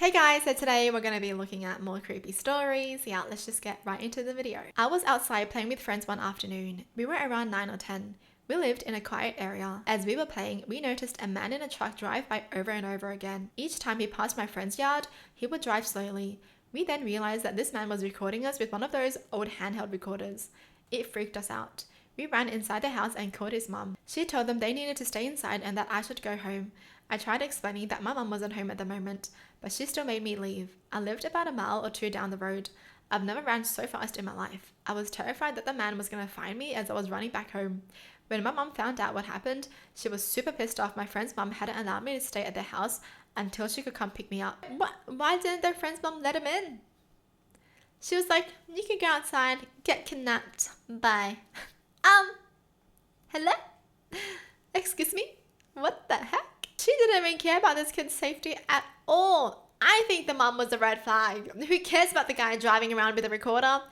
Hey guys, so today we're going to be looking at more creepy stories. Yeah, let's just get right into the video. I was outside playing with friends one afternoon. We were around 9 or 10. We lived in a quiet area. As we were playing, we noticed a man in a truck drive by over and over again. Each time he passed my friend's yard, he would drive slowly. We then realized that this man was recording us with one of those old handheld recorders. It freaked us out. We ran inside the house and called his mum. She told them they needed to stay inside and that I should go home. I tried explaining that my mum wasn't home at the moment, but she still made me leave. I lived about a mile or two down the road. I've never ran so fast in my life. I was terrified that the man was going to find me as I was running back home. When my mum found out what happened, she was super pissed off my friend's mum hadn't allowed me to stay at their house until she could come pick me up. What? Why didn't their friend's mum let him in? She was like, you can go outside, get kidnapped, bye. Hello? Excuse me? What the heck? She didn't even care about this kid's safety at all. I think the mum was a red flag. Who cares about the guy driving around with a recorder?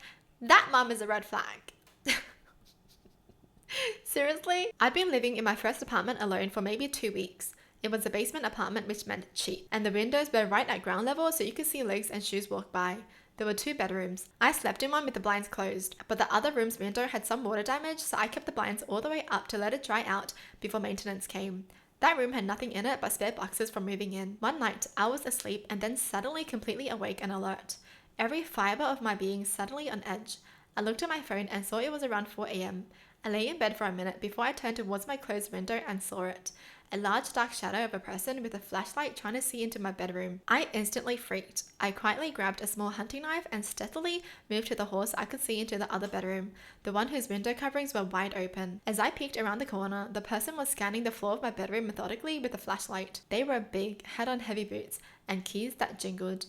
That mum is a red flag. Seriously? I'd been living in my first apartment alone for maybe 2 weeks. It was a basement apartment, which meant cheap, and the windows were right at ground level so you could see legs and shoes walk by. There were 2 bedrooms. I slept in one with the blinds closed, but the other room's window had some water damage, so I kept the blinds all the way up to let it dry out before maintenance came. That room had nothing in it but spare boxes from moving in. One night, I was asleep and then suddenly completely awake and alert. Every fiber of my being suddenly on edge. I looked at my phone and saw it was around 4 a.m. I lay in bed for a minute before I turned towards my closed window and saw it. A large dark shadow of a person with a flashlight trying to see into my bedroom. I instantly freaked. I quietly grabbed a small hunting knife and stealthily moved to the hall so I could see into the other bedroom, the one whose window coverings were wide open. As I peeked around the corner, the person was scanning the floor of my bedroom methodically with a flashlight. They were big, had on heavy boots, and keys that jingled.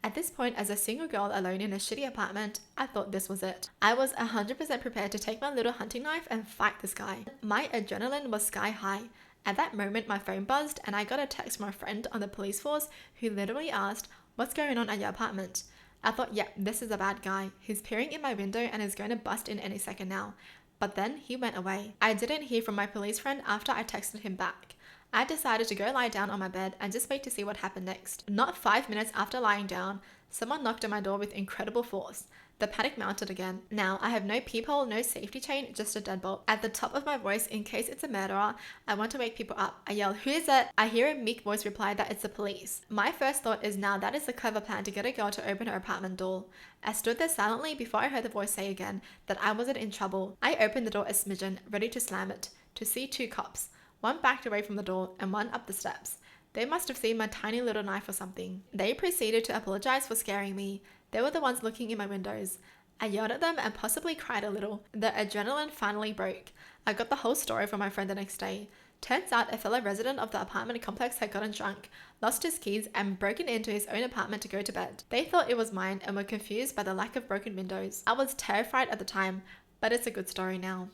At this point, as a single girl alone in a shitty apartment, I thought this was it. I was 100% prepared to take my little hunting knife and fight this guy. My adrenaline was sky high. At that moment, my phone buzzed and I got a text from a friend on the police force who literally asked, "What's going on at your apartment?" I thought, yep, this is a bad guy. He's peering in my window and is going to bust in any second now. But then he went away. I didn't hear from my police friend after I texted him back. I decided to go lie down on my bed and just wait to see what happened next. Not 5 minutes after lying down, someone knocked on my door with incredible force. The panic mounted again. Now, I have no peephole, no safety chain, just a deadbolt. At the top of my voice, in case it's a murderer, I want to wake people up. I yell, "Who is it?" I hear a meek voice reply that it's the police. My first thought is now that is a clever plan to get a girl to open her apartment door. I stood there silently before I heard the voice say again that I wasn't in trouble. I opened the door a smidgen, ready to slam it, to see 2 cops. One backed away from the door and one up the steps. They must have seen my tiny little knife or something. They proceeded to apologize for scaring me. They were the ones looking in my windows. I yelled at them and possibly cried a little. The adrenaline finally broke. I got the whole story from my friend the next day. Turns out a fellow resident of the apartment complex had gotten drunk, lost his keys, and broken into his own apartment to go to bed. They thought it was mine and were confused by the lack of broken windows. I was terrified at the time, but it's a good story now.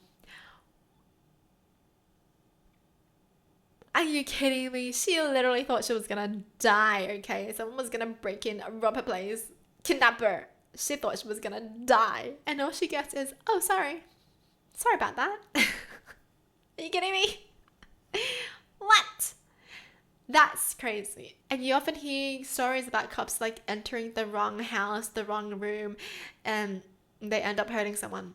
Are you kidding me? She literally thought she was gonna die, okay? Someone was gonna break in, rob her place, kidnap her. She thought she was gonna die. And all she gets is, "Oh, sorry. Sorry about that." Are you kidding me? What? That's crazy. And you often hear stories about cops like entering the wrong house, the wrong room, and they end up hurting someone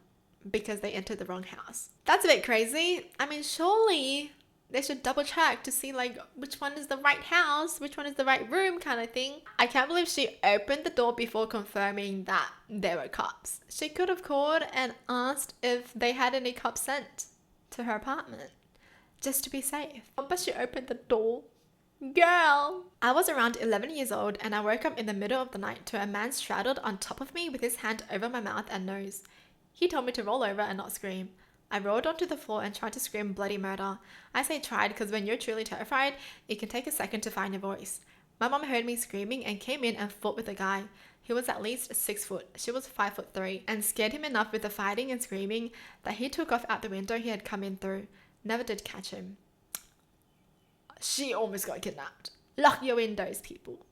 because they entered the wrong house. That's a bit crazy. I mean, surely they should double check to see like which one is the right house, which one is the right room kind of thing. I can't believe she opened the door before confirming that there were cops. She could have called and asked if they had any cops sent to her apartment just to be safe. But she opened the door. Girl! I was around 11 years old and I woke up in the middle of the night to a man straddled on top of me with his hand over my mouth and nose. He told me to roll over and not scream. I rolled onto the floor and tried to scream bloody murder. I say tried because when you're truly terrified, it can take a second to find your voice. My mom heard me screaming and came in and fought with the guy. He was at least 6 foot. She was 5'3", and scared him enough with the fighting and screaming that he took off out the window he had come in through. Never did catch him. She almost got kidnapped. Lock your windows, people.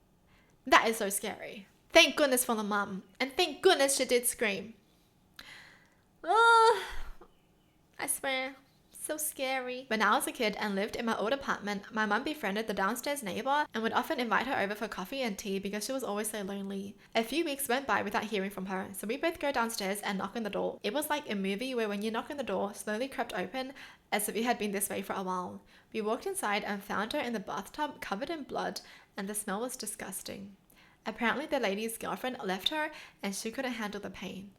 That is so scary. Thank goodness for the mum. And thank goodness she did scream. Oh, I swear, So scary. When I was a kid and lived in my old apartment, my mum befriended the downstairs neighbor and would often invite her over for coffee and tea because she was always so lonely. A few weeks went by without hearing from her, so we both go downstairs and knock on the door. It was like a movie where when you knock on the door, slowly crept open as if it had been this way for a while. We walked inside and found her in the bathtub covered in blood, and the smell was disgusting. Apparently the lady's girlfriend left her and she couldn't handle the pain.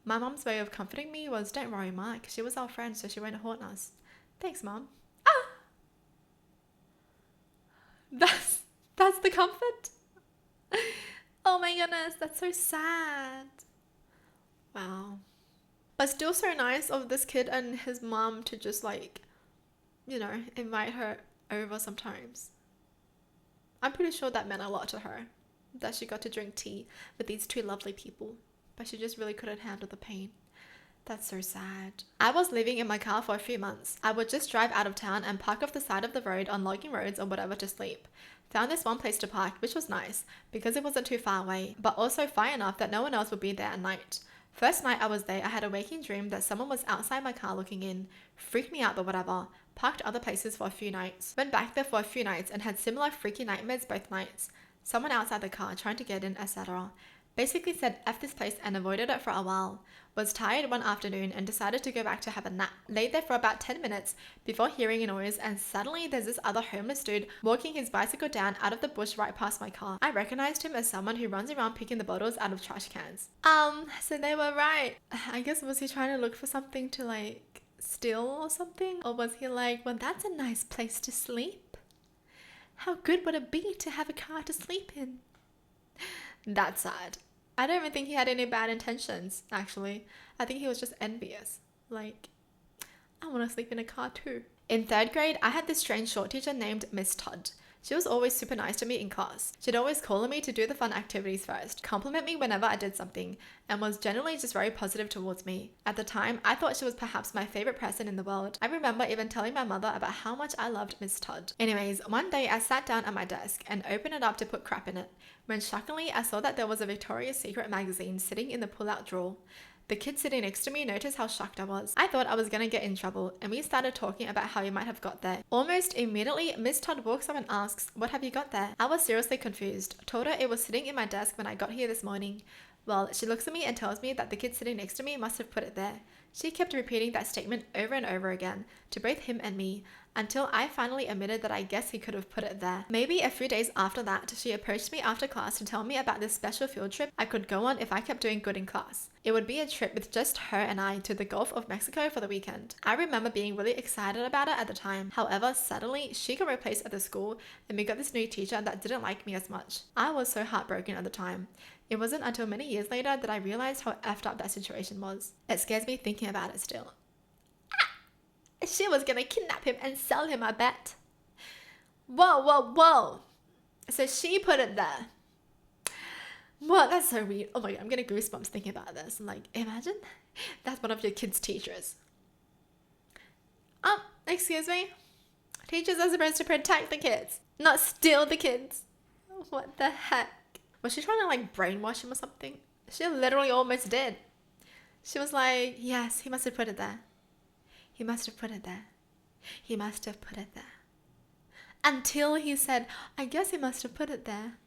My mom's way of comforting me was, don't worry, Mike. She was our friend, so she won't haunt us. Thanks, Mom. Ah! That's the comfort? Oh my goodness, that's so sad. Wow. But still so nice of this kid and his mom to just like, invite her over sometimes. I'm pretty sure that meant a lot to her, that she got to drink tea with these two lovely people. But she just really couldn't handle the pain. That's so sad. I was living in my car for a few months. I would just drive out of town and park off the side of the road on logging roads or whatever to sleep. Found this one place to park, which was nice because it wasn't too far away, but also far enough that no one else would be there at night. First night I was there, I had a waking dream that someone was outside my car looking in. Freaked me out but whatever. Parked other places for a few nights. Went back there for a few nights and had similar freaky nightmares both nights. Someone outside the car trying to get in, etc. Basically said F this place and avoided it for a while. Was tired one afternoon and decided to go back to have a nap. Laid there for about 10 minutes before hearing a noise, and suddenly there's this other homeless dude walking his bicycle down out of the bush right past my car. I recognized him as someone who runs around picking the bottles out of trash cans. So they were right. I guess, was he trying to look for something to like steal or something? Or was he like, well, that's a nice place to sleep. How good would it be to have a car to sleep in? That's sad. I don't even think he had any bad intentions, actually. I think he was just envious. Like, I want to sleep in a car too. In 3rd grade, I had this strange short teacher named Miss Todd. She was always super nice to me in class. She'd always call on me to do the fun activities first, compliment me whenever I did something, and was generally just very positive towards me. At the time, I thought she was perhaps my favorite person in the world. I remember even telling my mother about how much I loved Miss Todd. Anyways, one day I sat down at my desk and opened it up to put crap in it, when shockingly I saw that there was a Victoria's Secret magazine sitting in the pull-out drawer. The kid sitting next to me noticed how shocked I was. I thought I was gonna get in trouble, and we started talking about how he might have got there. Almost immediately, Miss Todd walks up and asks, "What have you got there?" I was seriously confused. Told her it was sitting in my desk when I got here this morning. Well, she looks at me and tells me that the kid sitting next to me must have put it there. She kept repeating that statement over and over again to both him and me, until I finally admitted that I guess he could have put it there. Maybe a few days after that, she approached me after class to tell me about this special field trip I could go on if I kept doing good in class. It would be a trip with just her and I to the Gulf of Mexico for the weekend. I remember being really excited about it at the time. However, suddenly she got replaced at the school and we got this new teacher that didn't like me as much. I was so heartbroken at the time. It wasn't until many years later that I realized how effed up that situation was. It scares me thinking about it still. She was gonna kidnap him and sell him, I bet. Whoa. So she put it there. What? That's so weird. Oh my god, I'm getting goosebumps thinking about this. I'm like, imagine that's one of your kids' teachers. Excuse me? Teachers are supposed to protect the kids, not steal the kids. What the heck? Was she trying to like brainwash him or something? She literally almost did. She was like, yes, he must have put it there. He must have put it there. He must have put it there. Until he said, I guess he must have put it there.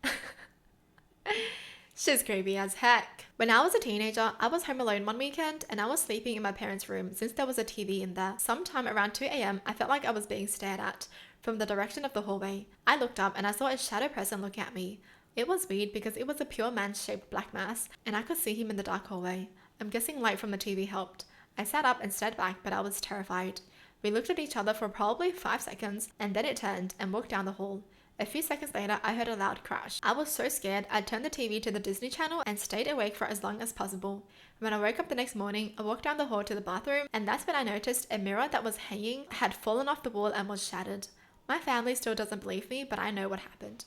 She's creepy as heck. When I was a teenager, I was home alone one weekend and I was sleeping in my parents' room since there was a TV in there. Sometime around 2 a.m, I felt like I was being stared at from the direction of the hallway. I looked up and I saw a shadow person looking at me. It was weird because it was a pure man-shaped black mass and I could see him in the dark hallway. I'm guessing light from the TV helped. I sat up and stared back, but I was terrified. We looked at each other for probably 5 seconds and then it turned and walked down the hall. A few seconds later, I heard a loud crash. I was so scared, I turned the TV to the Disney Channel and stayed awake for as long as possible. When I woke up the next morning, I walked down the hall to the bathroom and that's when I noticed a mirror that was hanging had fallen off the wall and was shattered. My family still doesn't believe me, but I know what happened.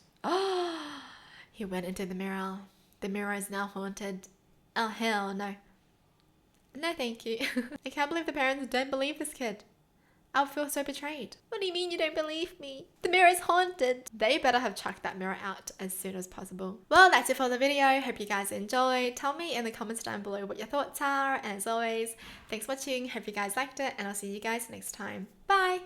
He went into the mirror. The mirror is now haunted. Oh, hell no. No, thank you. I can't believe the parents don't believe this kid. I'll feel so betrayed. What do you mean you don't believe me? The mirror is haunted. They better have chucked that mirror out as soon as possible. Well, that's it for the video. Hope you guys enjoyed. Tell me in the comments down below what your thoughts are. And as always, thanks for watching. Hope you guys liked it, and I'll see you guys next time. Bye!